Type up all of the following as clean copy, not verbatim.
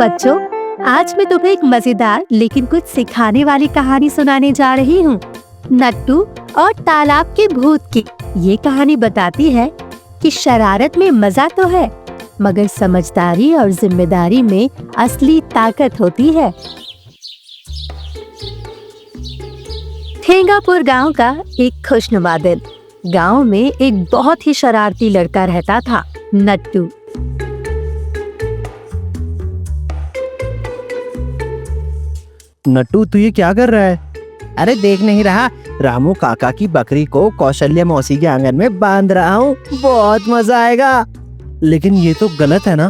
बच्चों, आज मैं तुम्हें एक मजेदार लेकिन कुछ सिखाने वाली कहानी सुनाने जा रही हूँ। नट्टू और तालाब के भूत की। ये कहानी बताती है कि शरारत में मजा तो है, मगर समझदारी और जिम्मेदारी में असली ताकत होती है। ठेंगापुर गांव का एक खुशनुमा दिन। गांव में एक बहुत ही शरारती लड़का रहता था, नट्टू। नट्टू, तू ये क्या कर रहा है? अरे देख नहीं रहा, रामू काका की बकरी को कौशल्या मौसी के आंगन में बांध रहा हूँ। बहुत मजा आएगा। लेकिन ये तो गलत है ना?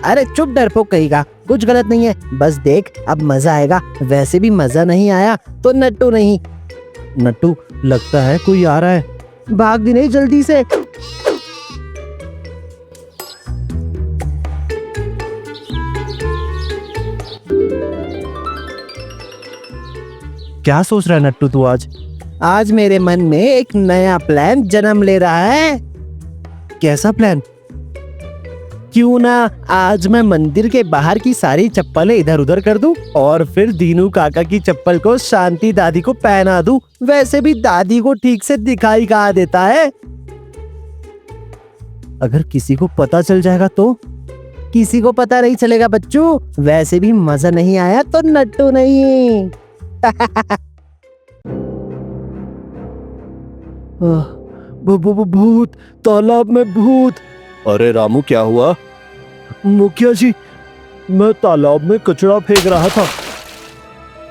अरे चुप डरपोक कहेगा, कुछ गलत नहीं है। बस देख, अब मजा आएगा। वैसे भी मजा नहीं आया तो नट्टू नहीं। नट्टू, लगता है कोई आ रहा है। भाग दिने जल्दी से। क्या सोच रहा है नट्टू तू आज? आज मेरे मन में एक नया प्लान जन्म ले रहा है। कैसा प्लान? क्यों ना आज मैं मंदिर के बाहर की सारी चप्पलें इधर उधर कर दूं और फिर दीनू काका की चप्पल को शांति दादी को पहना दूं। वैसे भी दादी को ठीक से दिखाई कहाँ देता है। अगर किसी को पता चल जाएगा तो? किसी को पता नहीं चलेगा बच्चों। वैसे भी मजा नहीं आया तो नट्टू नहीं। भूत, तालाब में भूत। अरे रामू, क्या हुआ? मुखिया जी, मैं तालाब में कचरा फेंक रहा था,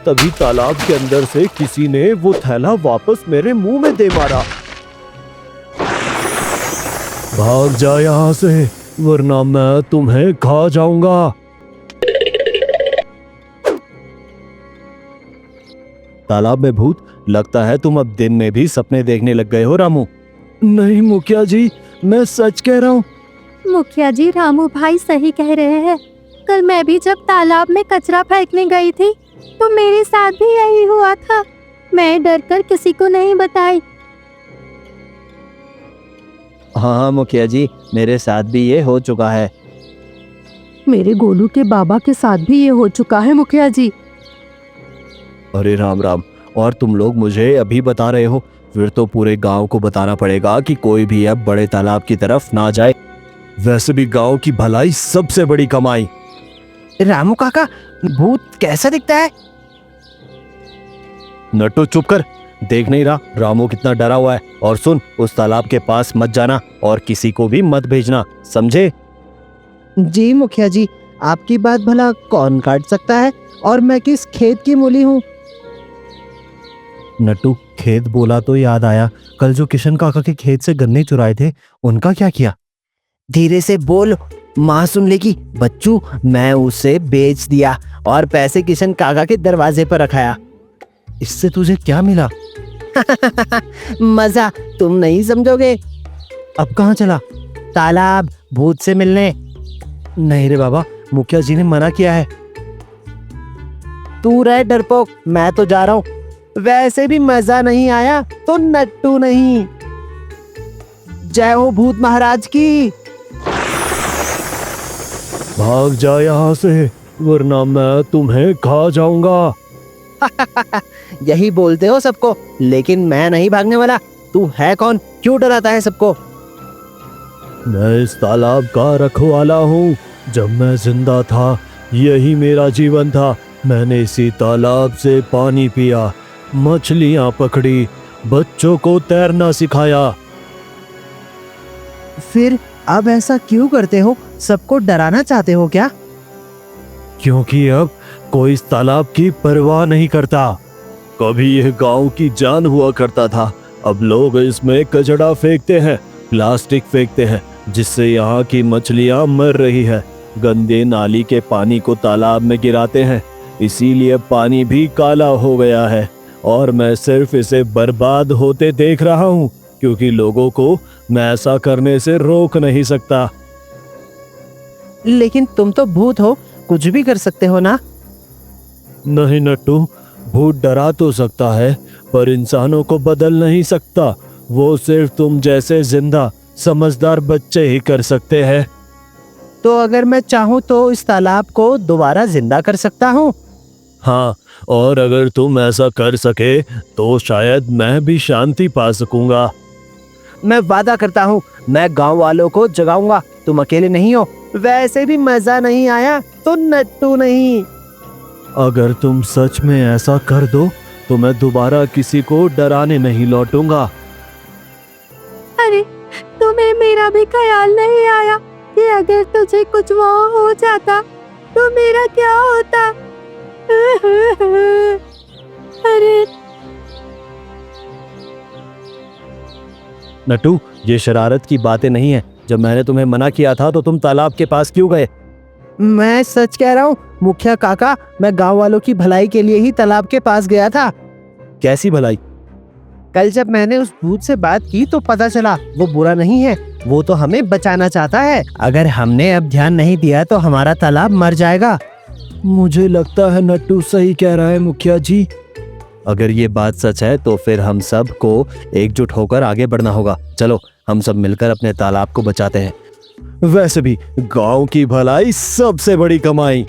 तभी तालाब के अंदर से किसी ने वो थैला वापस मेरे मुंह में दे मारा। भाग जा यहाँ से, वरना मैं तुम्हें खा जाऊंगा। तालाब में भूत? लगता है तुम अब दिन में भी सपने देखने लग गए हो रामू। नहीं मुखिया जी, मैं सच कह रहा हूँ। मुखिया जी, रामू भाई सही कह रहे हैं। कल मैं भी जब तालाब में कचरा फेंकने गई थी तो मेरे साथ भी यही हुआ था। मैं डरकर किसी को नहीं बताई। हाँ मुखिया जी, मेरे साथ भी ये हो चुका है। मेरे गोलू के बाबा के साथ भी ये हो चुका है मुखिया जी। अरे राम राम, और तुम लोग मुझे अभी बता रहे हो? फिर तो पूरे गांव को बताना पड़ेगा कि कोई भी अब बड़े तालाब की तरफ ना जाए। वैसे भी गांव की भलाई सबसे बड़ी कमाई। रामू काका, भूत कैसा दिखता है? नट्टू चुप कर, देख नहीं रहा रामू कितना डरा हुआ है? और सुन, उस तालाब के पास मत जाना और किसी को भी मत भेजना, समझे? जी मुखिया जी, आपकी बात भला कौन काट सकता है? और मैं किस खेत की मूली हूँ? नट्टू, खेत बोला तो याद आया, कल जो किशन काका के खेत से गन्ने चुराए थे, उनका क्या किया? धीरे से बोल, माँ सुन लेगी। बच्चू, मैं उसे बेच दिया और पैसे किशन काका के दरवाजे पर रखाया। इससे तुझे क्या मिला? मजा तुम नहीं समझोगे। अब कहाँ चला? तालाब, भूत से मिलने। नहीं रे बाबा, मुखिया जी ने मना किया है। तू रह डरपोक, मैं तो जा रहा हूँ। वैसे भी मजा नहीं आया तो नट्टू नहीं। जय हो भूत महाराज की। भाग जा यहाँ से, वरना मैं तुम्हें खा जाऊंगा। यही बोलते हो सबको, लेकिन मैं नहीं भागने वाला। तू है कौन? क्यों डराता है सबको? मैं इस तालाब का रखवाला हूँ। जब मैं जिंदा था, यही मेरा जीवन था। मैंने इसी तालाब से पानी पिया, मछलियाँ पकड़ी, बच्चों को तैरना सिखाया। फिर अब ऐसा क्यों करते हो? सबको डराना चाहते हो क्या? क्योंकि अब कोई इस तालाब की परवाह नहीं करता। कभी यह गांव की जान हुआ करता था, अब लोग इसमें कचरा फेंकते हैं, प्लास्टिक फेंकते हैं, जिससे यहाँ की मछलियाँ मर रही है। गंदे नाली के पानी को तालाब में गिराते हैं, इसीलिए पानी भी काला हो गया है। और मैं सिर्फ इसे बर्बाद होते देख रहा हूँ, क्योंकि लोगों को मैं ऐसा करने से रोक नहीं सकता। लेकिन तुम तो भूत हो, कुछ भी कर सकते हो ना? नहीं नट्टू, भूत डरा तो सकता है, पर इंसानों को बदल नहीं सकता। वो सिर्फ तुम जैसे जिंदा समझदार बच्चे ही कर सकते हैं। तो अगर मैं चाहूँ तो इस तालाब को दोबारा जिंदा कर सकता हूँ। हाँ, और अगर तुम ऐसा कर सके तो शायद मैं भी शांति पा सकूंगा। मैं वादा करता हूँ, मैं गांव वालों को जगाऊंगा। तुम अकेले नहीं हो। वैसे भी मजा नहीं आया तो नट्टू नहीं। अगर तुम सच में ऐसा कर दो तो मैं दोबारा किसी को डराने नहीं लौटूंगा। अरे, तुम्हें मेरा भी ख्याल नहीं आया कि अगर तुझे कुछ वहाँ हो जाता तो मेरा क्या होता। अरे नट्टू, ये शरारत की बातें नहीं है। जब मैंने तुम्हें मना किया था तो तुम तालाब के पास क्यों गए? मैं सच कह रहा हूँ मुखिया काका, मैं गांव वालों की भलाई के लिए ही तालाब के पास गया था। कैसी भलाई? कल जब मैंने उस भूत से बात की तो पता चला वो बुरा नहीं है, वो तो हमें बचाना चाहता है। अगर हमने अब ध्यान नहीं दिया तो हमारा तालाब मर जाएगा। मुझे लगता है नट्टू सही कह रहा है मुखिया जी। अगर ये बात सच है तो फिर हम सब को एकजुट होकर आगे बढ़ना होगा। चलो हम सब मिलकर अपने तालाब को बचाते हैं। वैसे भी गांव की भलाई सबसे बड़ी कमाई।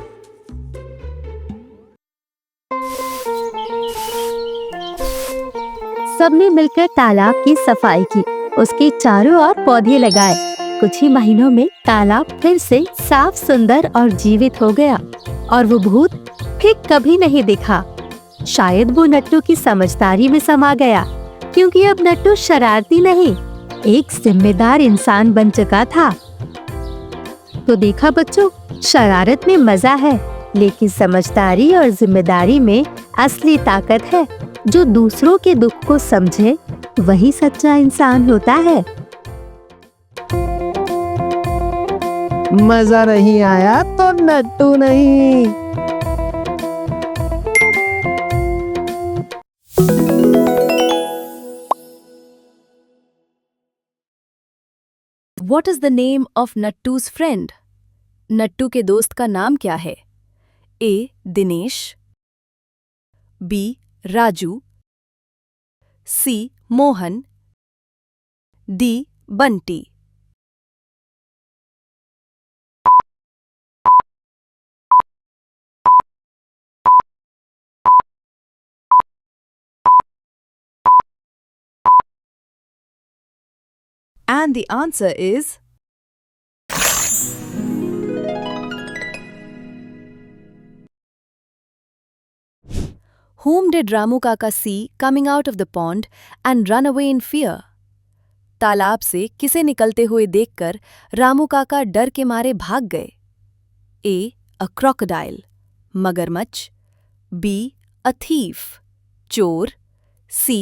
सबने मिलकर तालाब की सफाई की, उसके चारों ओर पौधे लगाए। कुछ ही महीनों में तालाब फिर से साफ, सुंदर और जीवित हो गया और वो भूत फिर कभी नहीं दिखा। शायद वो नट्टू की समझदारी में समा गया, क्योंकि अब नट्टू शरारती नहीं, एक जिम्मेदार इंसान बन चुका था। तो देखा बच्चों, शरारत में मजा है, लेकिन समझदारी और जिम्मेदारी में असली ताकत है। जो दूसरों के दुख को समझे वही सच्चा इंसान होता है। मजा नहीं आया तो नट्टू नहीं। What is the name of Nattu's friend? Nattu के दोस्त का नाम क्या है? A. Dinesh, B. Raju, C. Mohan, D. Bunty. And the answer is Whom did Ramu Kaka see coming out of the pond and run away in fear? तालाब से किसे निकलते हुए देखकर रामू काका डर के मारे भाग गए? A. A crocodile, मगरमच्छ, B. A thief, चोर, C.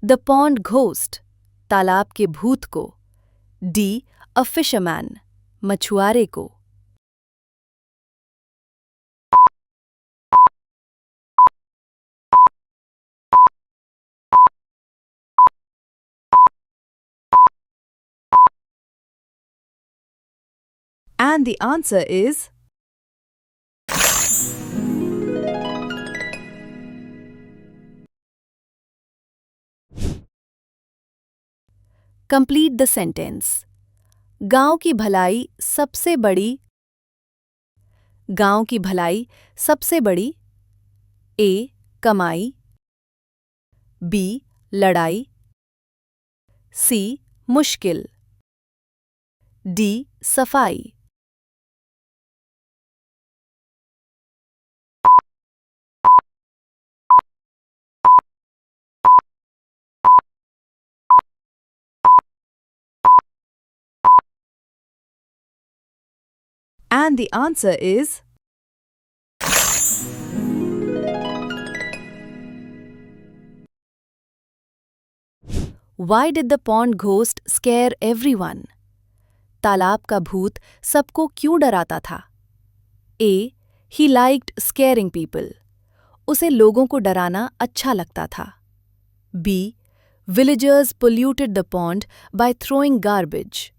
The pond ghost, तालाब के भूत को, D. A fisherman, मछुआरे को। And the answer is Complete the sentence. गांव की भलाई सबसे बड़ी। गांव की भलाई सबसे बड़ी। A. कमाई, B. लड़ाई, C. मुश्किल, D. सफाई। And the answer is Why did the pond ghost scare everyone? तालाब का भूत सबको क्यों डराता था? A. He liked scaring people. उसे लोगों को डराना अच्छा लगता था। B. Villagers polluted the pond by throwing garbage.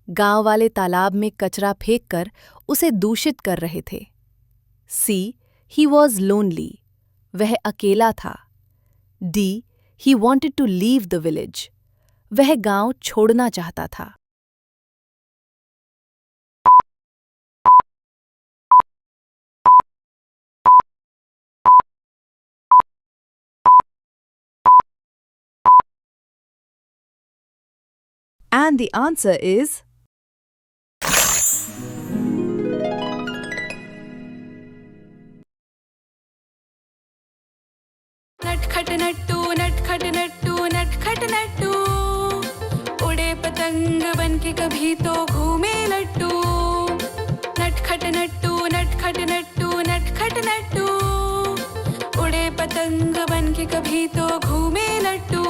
गांव वाले तालाब में कचरा फेंककर उसे दूषित कर रहे थे। C. He was lonely. वह अकेला था। D. He wanted to leave the village. वह गांव छोड़ना चाहता था। And the answer is नटखट नट्टू नटखट नट्टू नटखट नट्टू, उड़े पतंग बनके कभी तो घूमे लट्टू। नटखट नट्टू नटखट नट्टू नटखट नट्टू, उड़े पतंग बनके कभी तो घूमे लट्टू।